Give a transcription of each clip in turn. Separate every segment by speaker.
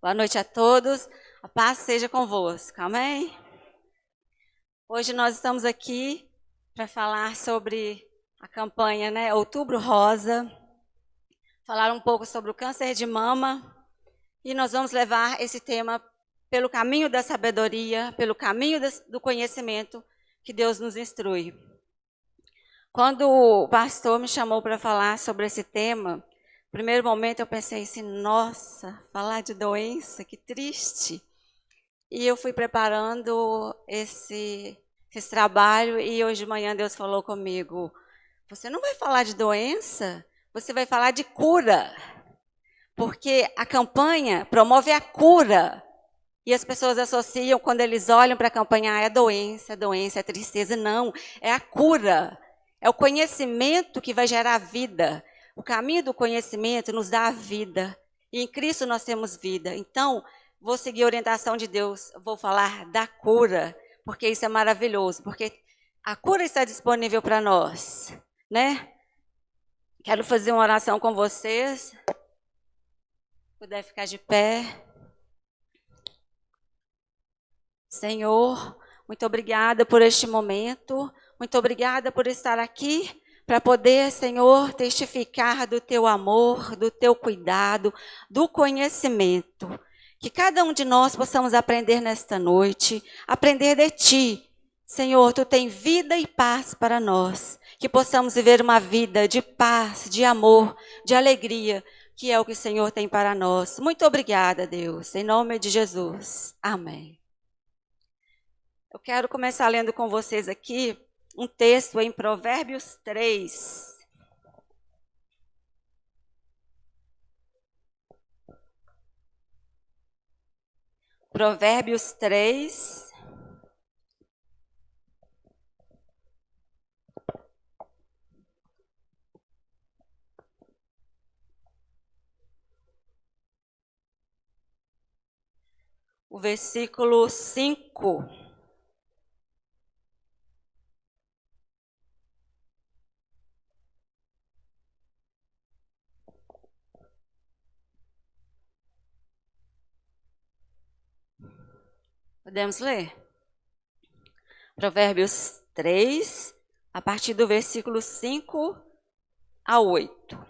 Speaker 1: Boa noite a todos. A paz seja convosco. Amém? Hoje nós estamos aqui para falar sobre a campanha, Outubro Rosa. Falar um pouco sobre o câncer de mama. E nós vamos levar esse tema pelo caminho da sabedoria, pelo caminho do conhecimento que Deus nos instrui. Quando o pastor me chamou para falar sobre esse tema, no primeiro momento eu pensei assim, nossa, falar de doença, que triste. E eu fui preparando esse trabalho e hoje de manhã Deus falou comigo, você não vai falar de doença, você vai falar de cura. Porque a campanha promove a cura. E as pessoas associam, quando eles olham para a campanha, é doença, é tristeza. Não, é a cura. É o conhecimento que vai gerar a vida. O caminho do conhecimento nos dá a vida. E em Cristo nós temos vida. Então, vou seguir a orientação de Deus. Vou falar da cura, porque isso é maravilhoso. Porque a cura está disponível para nós, né? Quero fazer uma oração com vocês. Se puder ficar de pé. Senhor, muito obrigada por este momento. Muito obrigada por estar aqui para poder, Senhor, testificar do teu amor, do teu cuidado, do conhecimento. Que cada um de nós possamos aprender nesta noite, aprender de ti. Senhor, tu tens vida e paz para nós. Que possamos viver uma vida de paz, de amor, de alegria, que é o que o Senhor tem para nós. Muito obrigada, Deus. Em nome de Jesus. Amém. Eu quero começar lendo com vocês aqui um texto em Provérbios 3. Provérbios 3. O versículo 5. Podemos ler? Provérbios 3, a partir do versículo 5 a 8.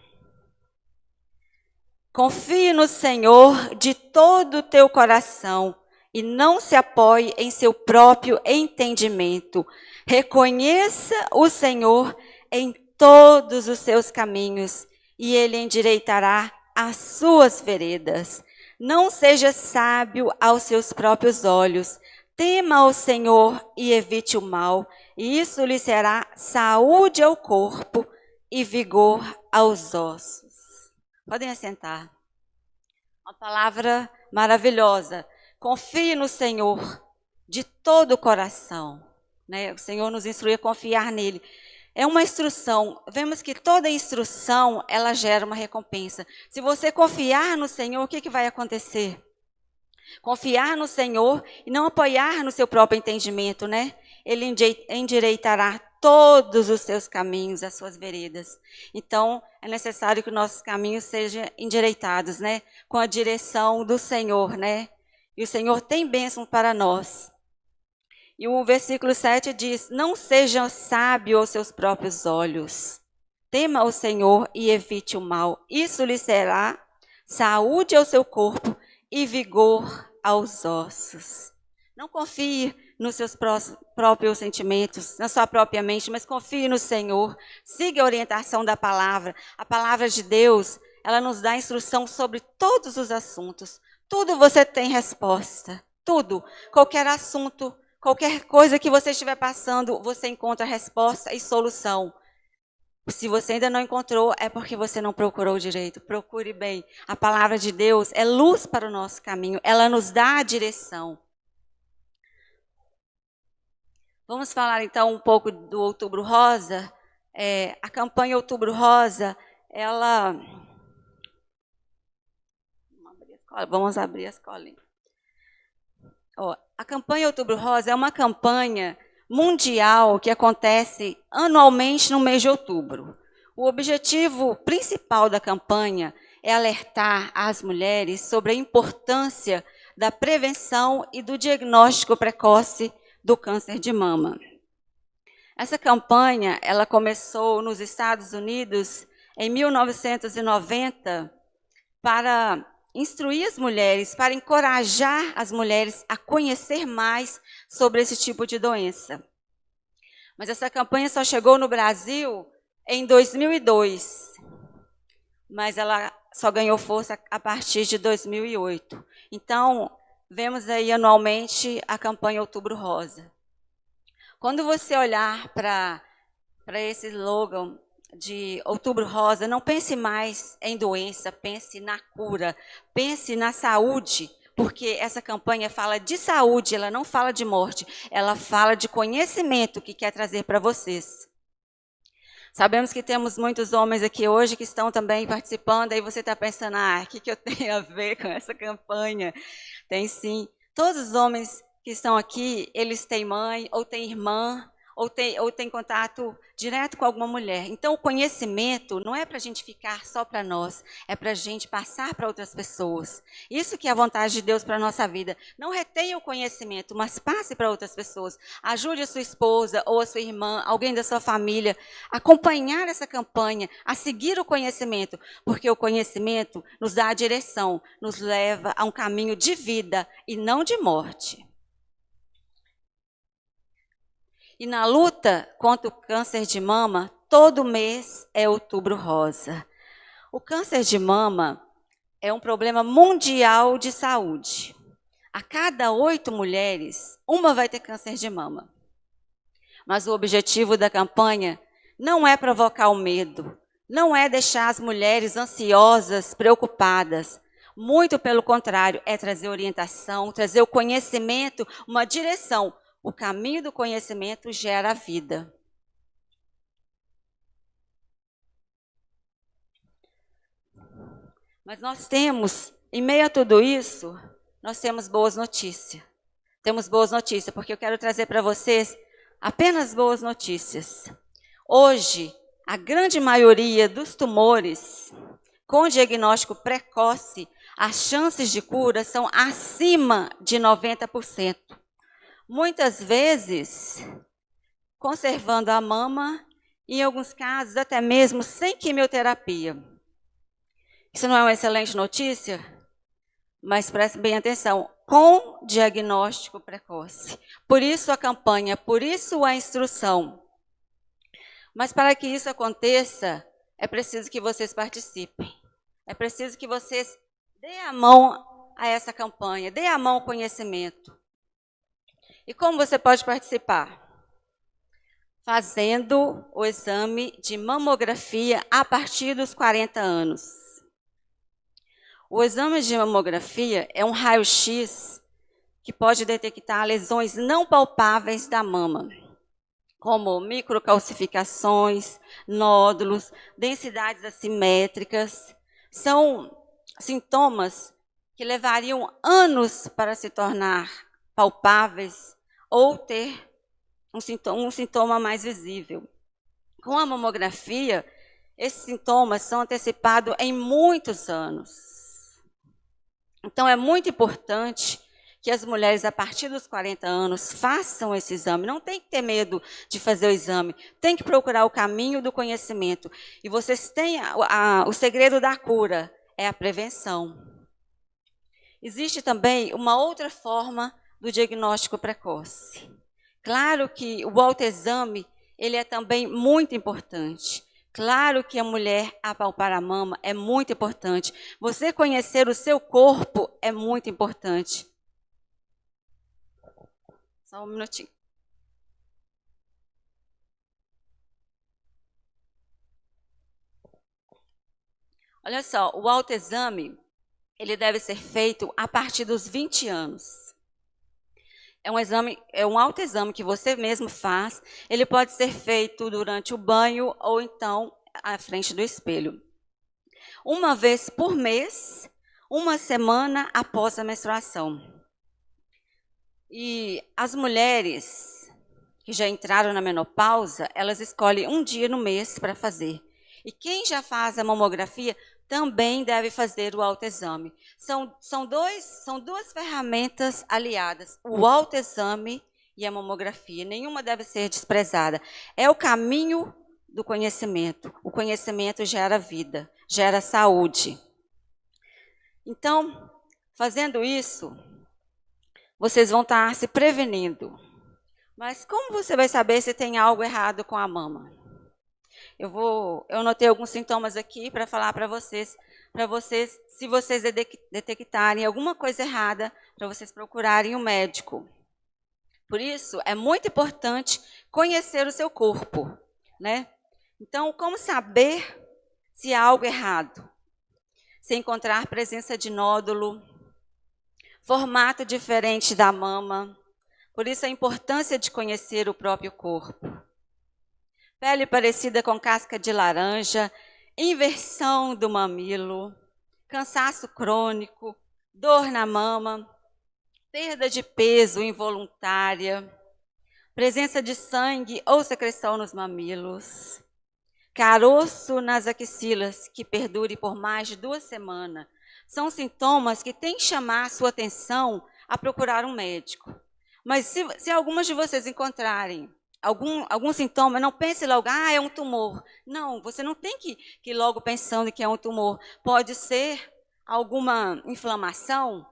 Speaker 1: Confie no Senhor de todo o teu coração e não se apoie em seu próprio entendimento. Reconheça o Senhor em todos os seus caminhos e Ele endireitará as suas veredas. Não seja sábio aos seus próprios olhos. Tema ao Senhor e evite o mal, e isso lhe será saúde ao corpo e vigor aos ossos. Podem assentar. Uma palavra maravilhosa. Confie no Senhor de todo o coração. Né? O Senhor nos instrui a confiar nele. É uma instrução. Vemos que toda instrução, ela gera uma recompensa. Se você confiar no Senhor, o que vai acontecer? Confiar no Senhor e não apoiar no seu próprio entendimento, né? Ele endireitará todos os seus caminhos, as suas veredas. Então, é necessário que nossos caminhos sejam endireitados, né? Com a direção do Senhor, né? E o Senhor tem bênção para nós. E o versículo 7 diz, não seja sábio aos seus próprios olhos. Tema o Senhor e evite o mal. Isso lhe será saúde ao seu corpo e vigor aos ossos. Não confie nos seus próprios sentimentos, na sua própria mente, mas confie no Senhor. Siga a orientação da palavra. A palavra de Deus, ela nos dá instrução sobre todos os assuntos. Tudo você tem resposta. Tudo. Qualquer assunto, qualquer coisa que você estiver passando, você encontra resposta e solução. Se você ainda não encontrou, é porque você não procurou direito. Procure bem. A palavra de Deus é luz para o nosso caminho. Ela nos dá a direção. Vamos falar então um pouco do Outubro Rosa. A campanha Outubro Rosa, ela... Vamos abrir a escolinha. A campanha Outubro Rosa é uma campanha mundial que acontece anualmente no mês de outubro. O objetivo principal da campanha é alertar as mulheres sobre a importância da prevenção e do diagnóstico precoce do câncer de mama. Essa campanha, ela começou nos Estados Unidos em 1990 para instruir as mulheres, para encorajar as mulheres a conhecer mais sobre esse tipo de doença. Mas essa campanha só chegou no Brasil em 2002, mas ela só ganhou força a partir de 2008. Então, vemos aí anualmente a campanha Outubro Rosa. Quando você olhar para esse slogan de Outubro Rosa, não pense mais em doença, pense na cura, pense na saúde, porque essa campanha fala de saúde, ela não fala de morte, ela fala de conhecimento que quer trazer para vocês. Sabemos que temos muitos homens aqui hoje que estão também participando, aí você está pensando, o que eu tenho a ver com essa campanha? Tem sim. Todos os homens que estão aqui, eles têm mãe, ou têm irmã, ou têm contato direto com alguma mulher. Então, o conhecimento não é para a gente ficar só para nós, é para a gente passar para outras pessoas. Isso que é a vontade de Deus para a nossa vida. Não retenha o conhecimento, mas passe para outras pessoas. Ajude a sua esposa ou a sua irmã, alguém da sua família, a acompanhar essa campanha, a seguir o conhecimento, porque o conhecimento nos dá a direção, nos leva a um caminho de vida e não de morte. E na luta contra o câncer de mama, todo mês é Outubro Rosa. O câncer de mama é um problema mundial de saúde. A cada 8 mulheres, uma vai ter câncer de mama. Mas o objetivo da campanha não é provocar o medo, não é deixar as mulheres ansiosas, preocupadas. Muito pelo contrário, é trazer orientação, trazer o conhecimento, uma direção. O caminho do conhecimento gera a vida. Mas nós temos, em meio a tudo isso, nós temos boas notícias. Temos boas notícias, porque eu quero trazer para vocês apenas boas notícias. Hoje, a grande maioria dos tumores com diagnóstico precoce, as chances de cura são acima de 90%. Muitas vezes, conservando a mama, em alguns casos, até mesmo sem quimioterapia. Isso não é uma excelente notícia? Mas preste bem atenção, com diagnóstico precoce. Por isso a campanha, por isso a instrução. Mas para que isso aconteça, é preciso que vocês participem. É preciso que vocês dêem a mão a essa campanha, dêem a mão ao conhecimento. E como você pode participar? Fazendo o exame de mamografia a partir dos 40 anos. O exame de mamografia é um raio-x que pode detectar lesões não palpáveis da mama, como microcalcificações, nódulos, densidades assimétricas. São sintomas que levariam anos para se tornar palpáveis ou ter um sintoma mais visível. Com a mamografia, esses sintomas são antecipados em muitos anos. Então, é muito importante que as mulheres, a partir dos 40 anos, façam esse exame. Não tem que ter medo de fazer o exame. Tem que procurar o caminho do conhecimento. E vocês têm o segredo da cura, é a prevenção. Existe também uma outra forma do diagnóstico precoce. Claro que o autoexame, ele é também muito importante. Claro que a mulher apalpar a mama é muito importante. Você conhecer o seu corpo é muito importante. Só um minutinho. Olha só, o autoexame, ele deve ser feito a partir dos 20 anos. É um autoexame que você mesmo faz. Ele pode ser feito durante o banho ou então à frente do espelho. Uma vez por mês, uma semana após a menstruação. E as mulheres que já entraram na menopausa, elas escolhem um dia no mês para fazer. E quem já faz a mamografia, também deve fazer o autoexame. São duas ferramentas aliadas, o autoexame e a mamografia. Nenhuma deve ser desprezada. É o caminho do conhecimento. O conhecimento gera vida, gera saúde. Então, fazendo isso, vocês vão estar se prevenindo. Mas como você vai saber se tem algo errado com a mama? Eu anotei alguns sintomas aqui para falar para vocês, se vocês detectarem alguma coisa errada, para vocês procurarem um médico. Por isso, é muito importante conhecer o seu corpo, né? Então, como saber se há algo errado? Se encontrar presença de nódulo, formato diferente da mama. Por isso, a importância de conhecer o próprio corpo. Pele parecida com casca de laranja, inversão do mamilo, cansaço crônico, dor na mama, perda de peso involuntária, presença de sangue ou secreção nos mamilos, caroço nas axilas que perdure por mais de 2 semanas. São sintomas que têm que chamar a sua atenção a procurar um médico. Mas se algumas de vocês encontrarem algum sintoma, não pense logo, é um tumor. Não, você não tem que ir logo pensando que é um tumor. Pode ser alguma inflamação,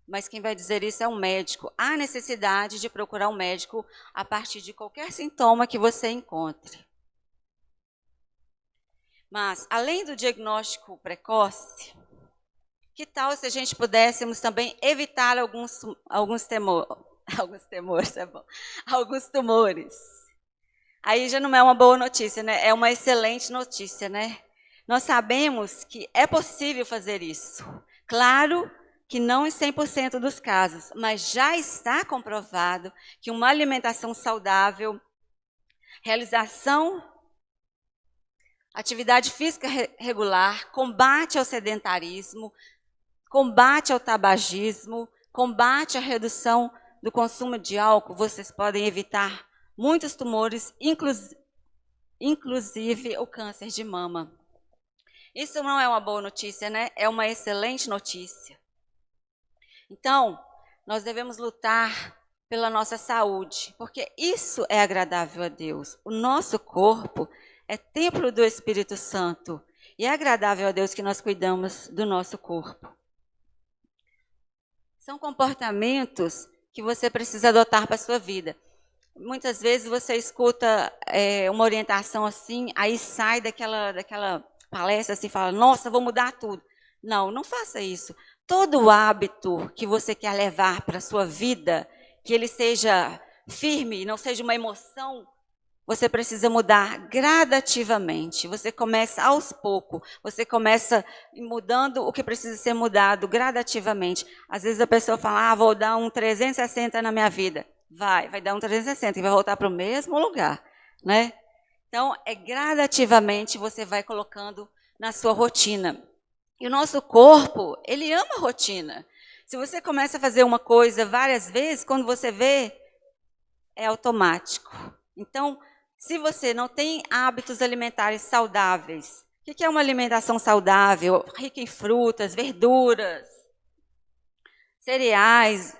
Speaker 1: mas quem vai dizer isso é um médico. Há necessidade de procurar um médico a partir de qualquer sintoma que você encontre. Mas, além do diagnóstico precoce, que tal se a gente pudéssemos também evitar alguns tumores? Aí já não é uma boa notícia, né? É uma excelente notícia, né? Nós sabemos que é possível fazer isso. Claro que não em 100% dos casos, mas já está comprovado que uma alimentação saudável, atividade física regular, combate ao sedentarismo, combate ao tabagismo, combate à redução do consumo de álcool, vocês podem evitar muitos tumores, inclusive o câncer de mama. Isso não é uma boa notícia, né? É uma excelente notícia. Então, nós devemos lutar pela nossa saúde, porque isso é agradável a Deus. O nosso corpo é templo do Espírito Santo e é agradável a Deus que nós cuidamos do nosso corpo. São comportamentos que você precisa adotar para a sua vida. Muitas vezes você escuta uma orientação assim, aí sai daquela palestra assim, fala, nossa, vou mudar tudo. Não, não faça isso. Todo hábito que você quer levar para a sua vida, que ele seja firme, não seja uma emoção, você precisa mudar gradativamente. Você começa aos poucos. Você começa mudando o que precisa ser mudado gradativamente. Às vezes a pessoa fala, vou dar um 360 na minha vida. Vai dar um 360 e vai voltar para o mesmo lugar, né? Então, gradativamente você vai colocando na sua rotina. E o nosso corpo, ele ama a rotina. Se você começa a fazer uma coisa várias vezes, quando você vê, é automático. Então, se você não tem hábitos alimentares saudáveis, o que é uma alimentação saudável? Rica em frutas, verduras, cereais,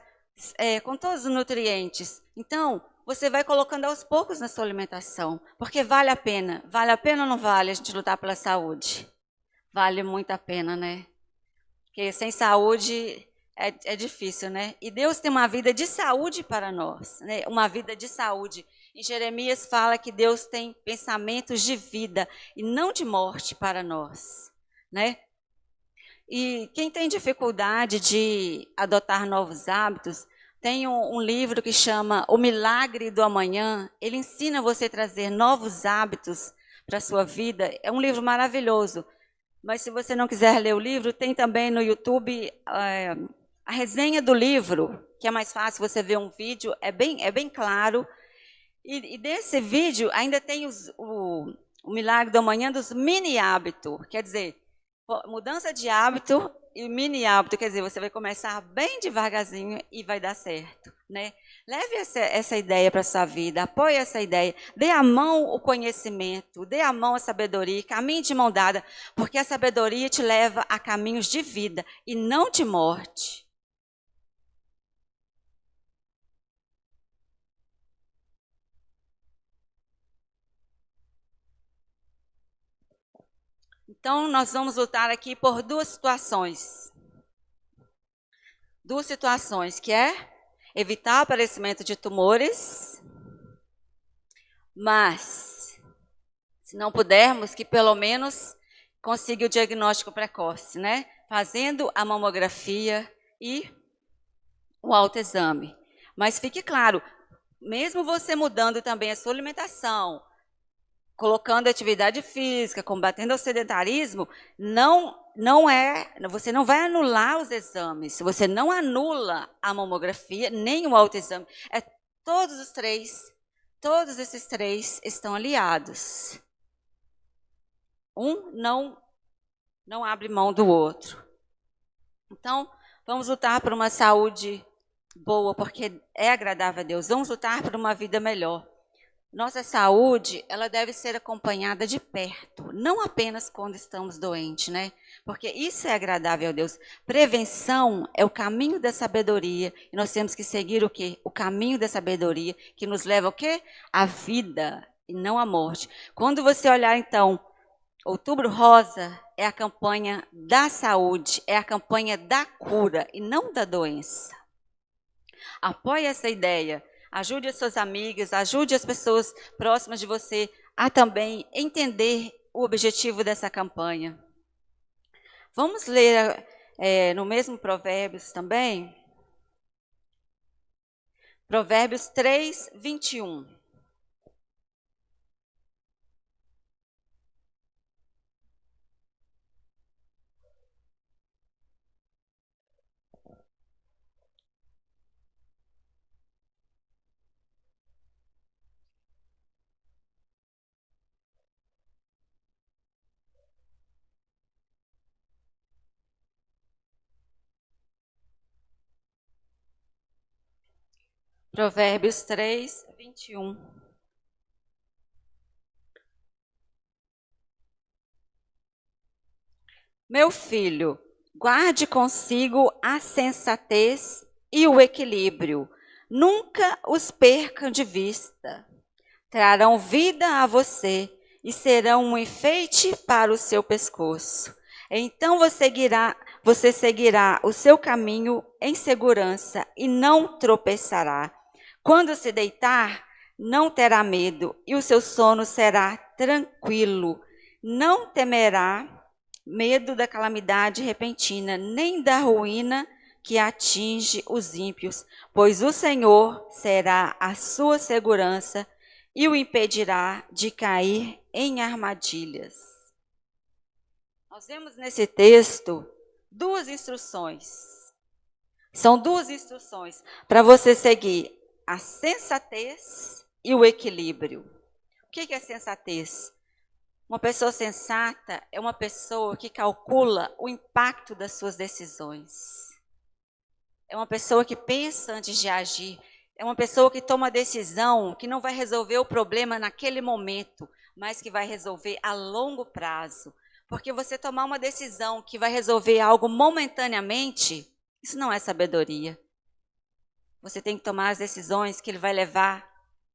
Speaker 1: com todos os nutrientes. Então, você vai colocando aos poucos na sua alimentação, porque vale a pena. Vale a pena ou não vale a gente lutar pela saúde? Vale muito a pena, né? Porque sem saúde é difícil, né? E Deus tem uma vida de saúde para nós, né? Uma vida de saúde. Em Jeremias fala que Deus tem pensamentos de vida e não de morte para nós, né? E quem tem dificuldade de adotar novos hábitos, tem um livro que chama O Milagre do Amanhã. Ele ensina você a trazer novos hábitos para a sua vida. É um livro maravilhoso. Mas se você não quiser ler o livro, tem também no YouTube a resenha do livro, que é mais fácil você ver um vídeo, é bem claro. E desse vídeo ainda tem o Milagre do Amanhã dos mini hábitos. Quer dizer, mudança de hábito e mini hábito, quer dizer, você vai começar bem devagarzinho e vai dar certo, né? Leve essa ideia para a sua vida, apoie essa ideia, dê à mão o conhecimento, dê à mão a sabedoria, caminhe de mão dada, porque a sabedoria te leva a caminhos de vida e não de morte. Então, nós vamos lutar aqui por duas situações. Duas situações, que é evitar o aparecimento de tumores, mas, se não pudermos, que pelo menos consiga o diagnóstico precoce, né? Fazendo a mamografia e o autoexame. Mas fique claro, mesmo você mudando também a sua alimentação, colocando atividade física, combatendo o sedentarismo, você não vai anular os exames, você não anula a mamografia, nem o autoexame. É todos esses três estão aliados. Um não abre mão do outro. Então, vamos lutar por uma saúde boa, porque é agradável a Deus. Vamos lutar por uma vida melhor. Nossa saúde, ela deve ser acompanhada de perto, não apenas quando estamos doentes, né? Porque isso é agradável a Deus. Prevenção é o caminho da sabedoria, e nós temos que seguir o quê? O caminho da sabedoria, que nos leva ao quê? À vida e não à morte. Quando você olhar, então, Outubro Rosa é a campanha da saúde, é a campanha da cura e não da doença. Apoie essa ideia. Ajude as suas amigas, ajude as pessoas próximas de você a também entender o objetivo dessa campanha. Vamos ler no mesmo Provérbios também? Provérbios 3, 21. Provérbios 3, 21. Meu filho, guarde consigo a sensatez e o equilíbrio. Nunca os percam de vista. Trarão vida a você e serão um enfeite para o seu pescoço. Então você seguirá o seu caminho em segurança e não tropeçará. Quando se deitar, não terá medo e o seu sono será tranquilo. Não temerá medo da calamidade repentina, nem da ruína que atinge os ímpios, pois o Senhor será a sua segurança e o impedirá de cair em armadilhas. Nós vemos nesse texto duas instruções. São duas instruções para você seguir a sensatez e o equilíbrio. O que é sensatez? Uma pessoa sensata é uma pessoa que calcula o impacto das suas decisões. É uma pessoa que pensa antes de agir. É uma pessoa que toma decisão que não vai resolver o problema naquele momento, mas que vai resolver a longo prazo. Porque você tomar uma decisão que vai resolver algo momentaneamente, isso não é sabedoria. Você tem que tomar as decisões que ele vai levar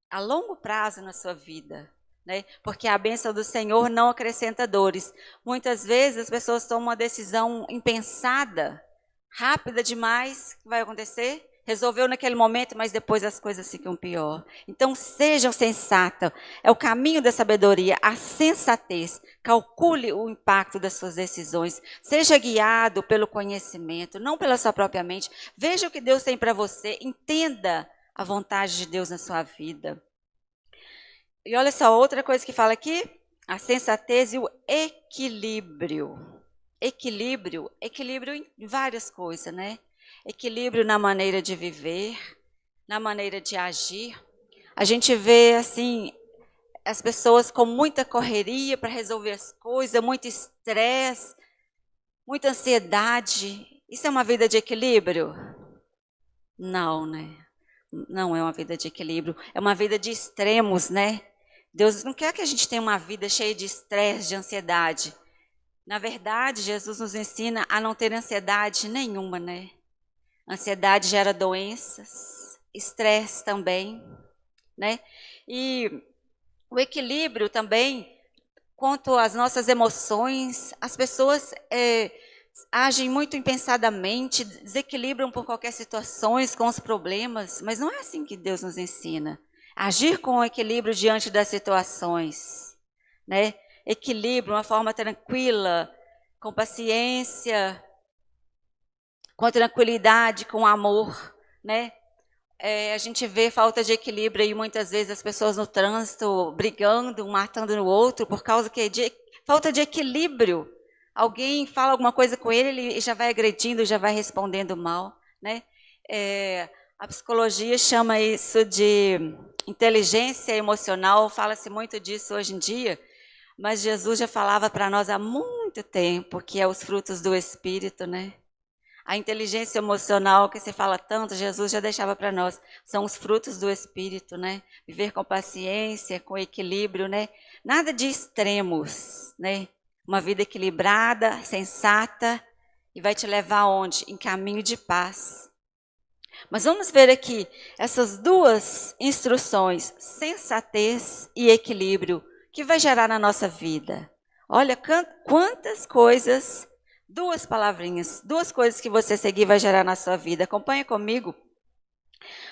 Speaker 1: a longo prazo na sua vida. Né? Porque a bênção do Senhor não acrescenta dores. Muitas vezes as pessoas tomam uma decisão impensada, rápida demais, o que vai acontecer? Resolveu naquele momento, mas depois as coisas ficam pior. Então sejam sensatas, é o caminho da sabedoria, a sensatez. Calcule o impacto das suas decisões, seja guiado pelo conhecimento, não pela sua própria mente. Veja o que Deus tem para você, entenda a vontade de Deus na sua vida. E olha só, outra coisa que fala aqui, a sensatez e o equilíbrio. Equilíbrio em várias coisas, né? Equilíbrio na maneira de viver, na maneira de agir. A gente vê, assim, as pessoas com muita correria para resolver as coisas, muito estresse. muita ansiedade. Isso é uma vida de equilíbrio? Não, né? Não é uma vida de equilíbrio, é uma vida de extremos, né? Deus não quer que a gente tenha uma vida cheia de estresse, de ansiedade. Na verdade, Jesus nos ensina a não ter ansiedade nenhuma, né? Ansiedade gera doenças, estresse também, né? E o equilíbrio também, quanto às nossas emoções, as pessoas agem muito impensadamente, desequilibram por qualquer situações com os problemas, mas não é assim que Deus nos ensina. Agir com equilíbrio diante das situações, né? Equilíbrio, uma forma tranquila, com paciência, com tranquilidade, com amor, né? A gente vê falta de equilíbrio aí muitas vezes as pessoas no trânsito brigando, um matando no outro por causa de falta de equilíbrio. Alguém fala alguma coisa com ele já vai agredindo, já vai respondendo mal, né? A psicologia chama isso de inteligência emocional, fala-se muito disso hoje em dia, mas Jesus já falava para nós há muito tempo que é os frutos do Espírito, né? A inteligência emocional que se fala tanto, Jesus já deixava para nós, são os frutos do Espírito, né? Viver com paciência, com equilíbrio, né? Nada de extremos, né? Uma vida equilibrada, sensata, e vai te levar aonde? Em caminho de paz. Mas vamos ver aqui essas duas instruções, sensatez e equilíbrio, que vai gerar na nossa vida. Olha quantas coisas, duas palavrinhas, duas coisas que você seguir vai gerar na sua vida. Acompanha comigo.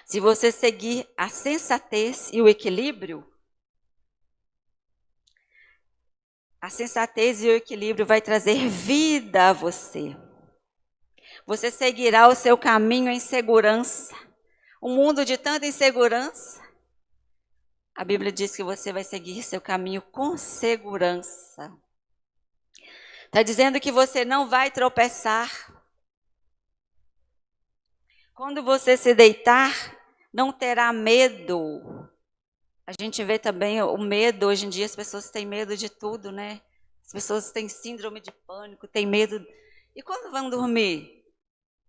Speaker 1: Se você seguir a sensatez e o equilíbrio, a sensatez e o equilíbrio vai trazer vida a você. Você seguirá o seu caminho em segurança. Um mundo de tanta insegurança, a Bíblia diz que você vai seguir seu caminho com segurança. Está dizendo que você não vai tropeçar. Quando você se deitar, não terá medo. A gente vê também o medo, hoje em dia as pessoas têm medo de tudo, né? As pessoas têm síndrome de pânico, têm medo. E quando vão dormir?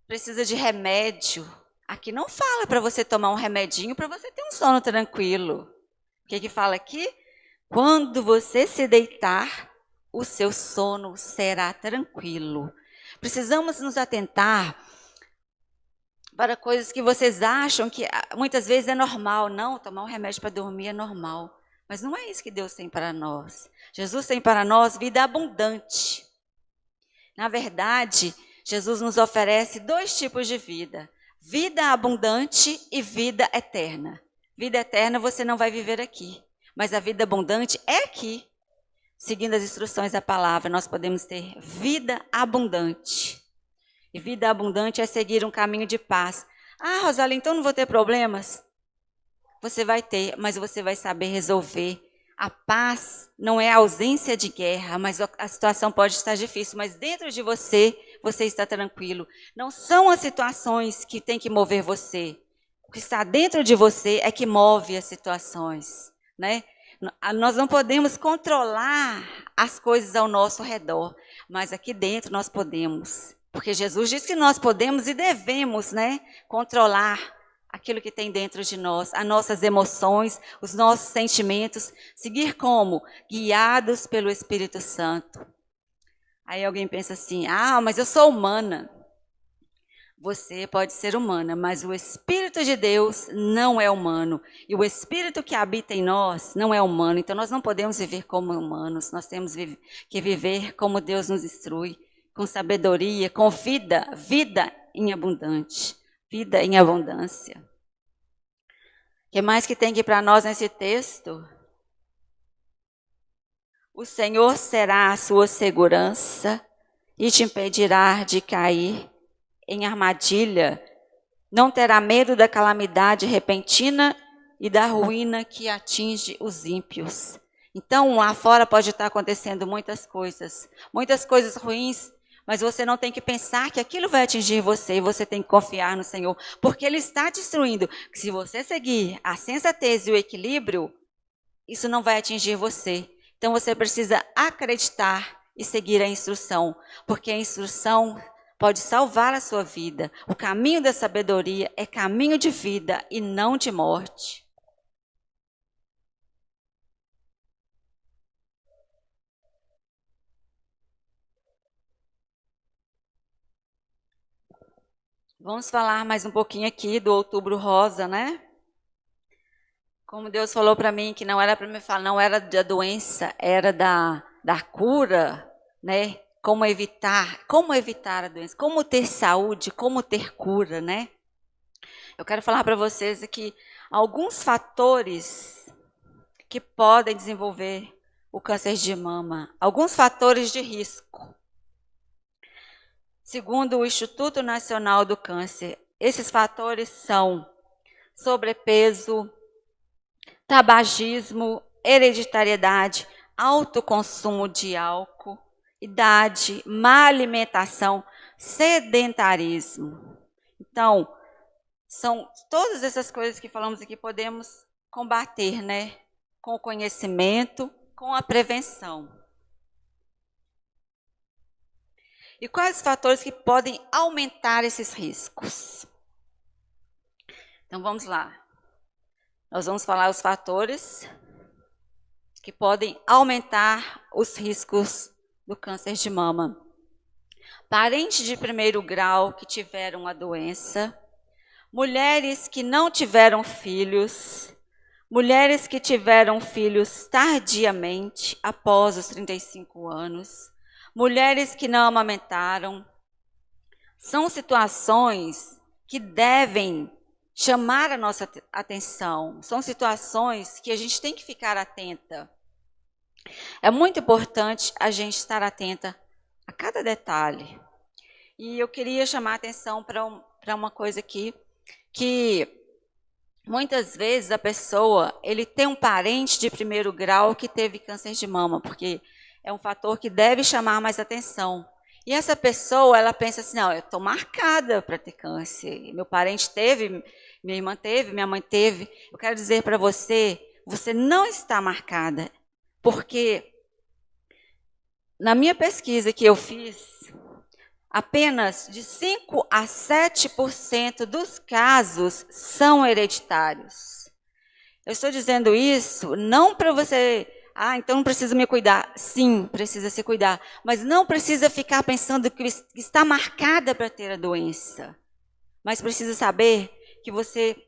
Speaker 1: Precisa de remédio. Aqui não fala para você tomar um remedinho para você ter um sono tranquilo. O que fala aqui? Quando você se deitar, o seu sono será tranquilo. Precisamos nos atentar para coisas que vocês acham que muitas vezes é normal. Não, tomar um remédio para dormir é normal. Mas não é isso que Deus tem para nós. Jesus tem para nós vida abundante. Na verdade, Jesus nos oferece dois tipos de vida. Vida abundante e vida eterna. Vida eterna você não vai viver aqui. Mas a vida abundante é aqui. Seguindo as instruções da palavra, nós podemos ter vida abundante. E vida abundante é seguir um caminho de paz. Ah, Rosália, então não vou ter problemas? Você vai ter, mas você vai saber resolver. A paz não é a ausência de guerra, mas a situação pode estar difícil, mas dentro de você, você está tranquilo. Não são as situações que têm que mover você. O que está dentro de você é que move as situações, né? Nós não podemos controlar as coisas ao nosso redor, mas aqui dentro nós podemos. Porque Jesus diz que nós podemos e devemos, né, controlar aquilo que tem dentro de nós, as nossas emoções, os nossos sentimentos, seguir como? Guiados pelo Espírito Santo. Aí alguém pensa assim, mas eu sou humana. Você pode ser humana, mas o Espírito de Deus não é humano. E o Espírito que habita em nós não é humano. Então nós não podemos viver como humanos, nós temos que viver como Deus nos instrui, com sabedoria, com vida em abundante, vida em abundância. O que mais que tem aqui para nós nesse texto? O Senhor será a sua segurança e te impedirá de cair em armadilha. Não terá medo da calamidade repentina e da ruína que atinge os ímpios. Então, lá fora pode estar acontecendo muitas coisas ruins, mas você não tem que pensar que aquilo vai atingir você, e você tem que confiar no Senhor, porque Ele está te instruindo que se você seguir a sensatez e o equilíbrio, isso não vai atingir você. Então você precisa acreditar e seguir a instrução, porque a instrução pode salvar a sua vida. O caminho da sabedoria é caminho de vida e não de morte. Vamos falar mais um pouquinho aqui do Outubro Rosa, né? Como Deus falou para mim que não era para me falar, não era da doença, era da cura, né? Como evitar a doença, como ter saúde, como ter cura, né? Eu quero falar para vocês aqui alguns fatores que podem desenvolver o câncer de mama, alguns fatores de risco. Segundo o Instituto Nacional do Câncer, esses fatores são sobrepeso, tabagismo, hereditariedade, alto consumo de álcool, idade, má alimentação, sedentarismo. Então, são todas essas coisas que falamos aqui podemos combater, né? Com o conhecimento, com a prevenção. E quais os fatores que podem aumentar esses riscos? Então, vamos lá. Nós vamos falar os fatores que podem aumentar os riscos do câncer de mama. Parentes de primeiro grau que tiveram a doença, mulheres que não tiveram filhos, mulheres que tiveram filhos tardiamente, após os 35 anos, mulheres que não amamentaram. São situações que devem chamar a nossa atenção. São situações que a gente tem que ficar atenta. É muito importante a gente estar atenta a cada detalhe. E eu queria chamar a atenção para uma coisa aqui, que muitas vezes a pessoa, ele tem um parente de primeiro grau que teve câncer de mama, porque é um fator que deve chamar mais atenção. E essa pessoa, ela pensa assim, não, eu estou marcada para ter câncer. Meu parente teve, minha irmã teve, minha mãe teve. Eu quero dizer para você, você não está marcada. Porque na minha pesquisa que eu fiz, apenas de 5 a 7% dos casos são hereditários. Eu estou dizendo isso não para você, então não precisa me cuidar. Sim, precisa se cuidar, mas não precisa ficar pensando que está marcada para ter a doença. Mas precisa saber que você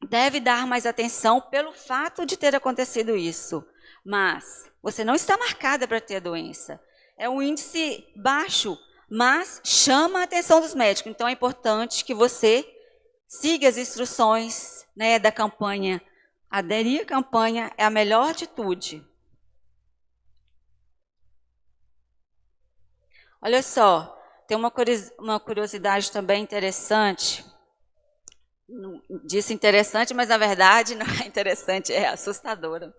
Speaker 1: deve dar mais atenção pelo fato de ter acontecido isso. Mas você não está marcada para ter a doença. É um índice baixo, mas chama a atenção dos médicos. Então é importante que você siga as instruções, né, da campanha. Aderir à campanha é a melhor atitude. Olha só, tem uma curiosidade também interessante. Disse interessante, mas na verdade não é interessante, é assustadora.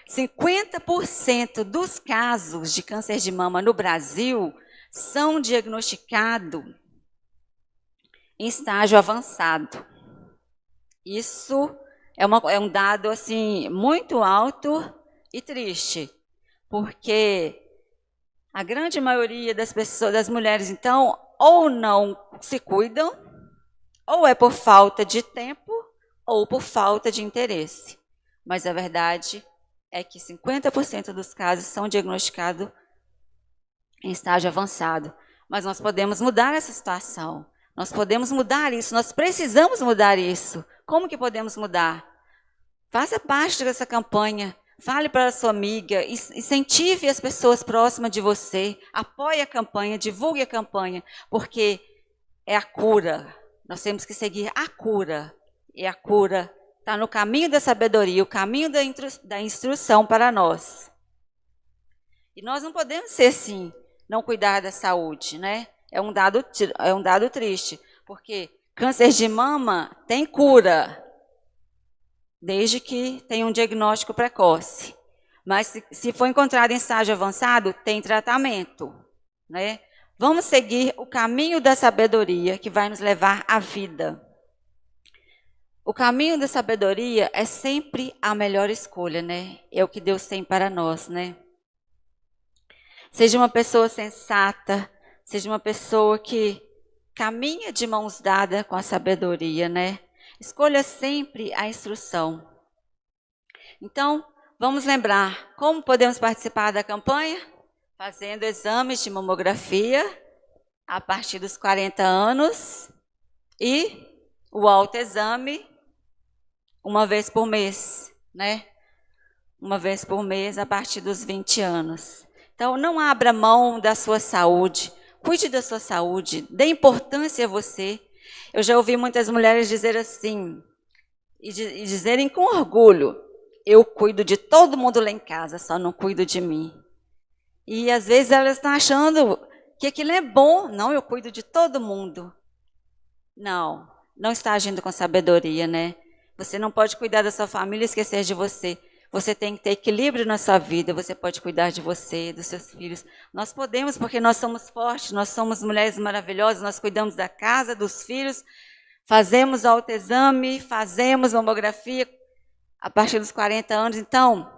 Speaker 1: 50% dos casos de câncer de mama no Brasil são diagnosticados em estágio avançado. Isso é um dado assim muito alto e triste, porque a grande maioria das pessoas, das mulheres, então, ou não se cuidam, ou é por falta de tempo, ou por falta de interesse. Mas a verdade é que 50% dos casos são diagnosticados em estágio avançado. Mas nós podemos mudar essa situação. Nós podemos mudar isso, nós precisamos mudar isso. Como que podemos mudar? Faça parte dessa campanha, fale para a sua amiga, incentive as pessoas próximas de você, apoie a campanha, divulgue a campanha, porque é a cura. Nós temos que seguir a cura. E a cura está no caminho da sabedoria, o caminho da instrução para nós. E nós não podemos ser assim, não cuidar da saúde, né? É um dado triste, porque câncer de mama tem cura, desde que tenha um diagnóstico precoce. Mas se for encontrado em estágio avançado, tem tratamento, né? Vamos seguir o caminho da sabedoria que vai nos levar à vida. O caminho da sabedoria é sempre a melhor escolha, né? É o que Deus tem para nós, né? Seja uma pessoa sensata, seja uma pessoa que caminha de mãos dadas com a sabedoria, né? Escolha sempre a instrução. Então, vamos lembrar como podemos participar da campanha? Fazendo exames de mamografia a partir dos 40 anos e o autoexame uma vez por mês, né? Uma vez por mês a partir dos 20 anos. Então, não abra mão da sua saúde, cuide da sua saúde, dê importância a você. Eu já ouvi muitas mulheres dizer assim, e dizerem com orgulho, eu cuido de todo mundo lá em casa, só não cuido de mim. E às vezes elas estão achando que aquilo é bom. Não, eu cuido de todo mundo. Não, não está agindo com sabedoria, né? Você não pode cuidar da sua família e esquecer de você. Você tem que ter equilíbrio na sua vida. Você pode cuidar de você, dos seus filhos. Nós podemos, porque nós somos fortes, nós somos mulheres maravilhosas, nós cuidamos da casa, dos filhos, fazemos autoexame, fazemos mamografia a partir dos 40 anos. Então,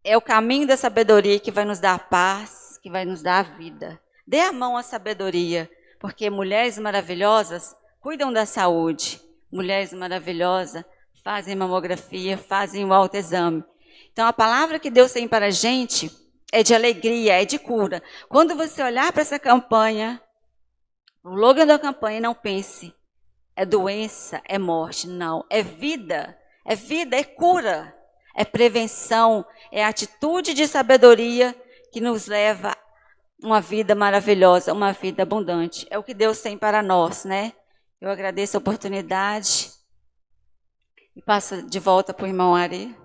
Speaker 1: é o caminho da sabedoria que vai nos dar paz, que vai nos dar a vida. Dê a mão à sabedoria, porque mulheres maravilhosas cuidam da saúde. Mulheres maravilhosas fazem mamografia, fazem o autoexame. Então, a palavra que Deus tem para a gente é de alegria, é de cura. Quando você olhar para essa campanha, o slogan da campanha, não pense, é doença, é morte. Não, é vida, é cura, é prevenção, é atitude de sabedoria que nos leva a uma vida maravilhosa, uma vida abundante. É o que Deus tem para nós, né? Eu agradeço a oportunidade e passo de volta para o irmão Ari.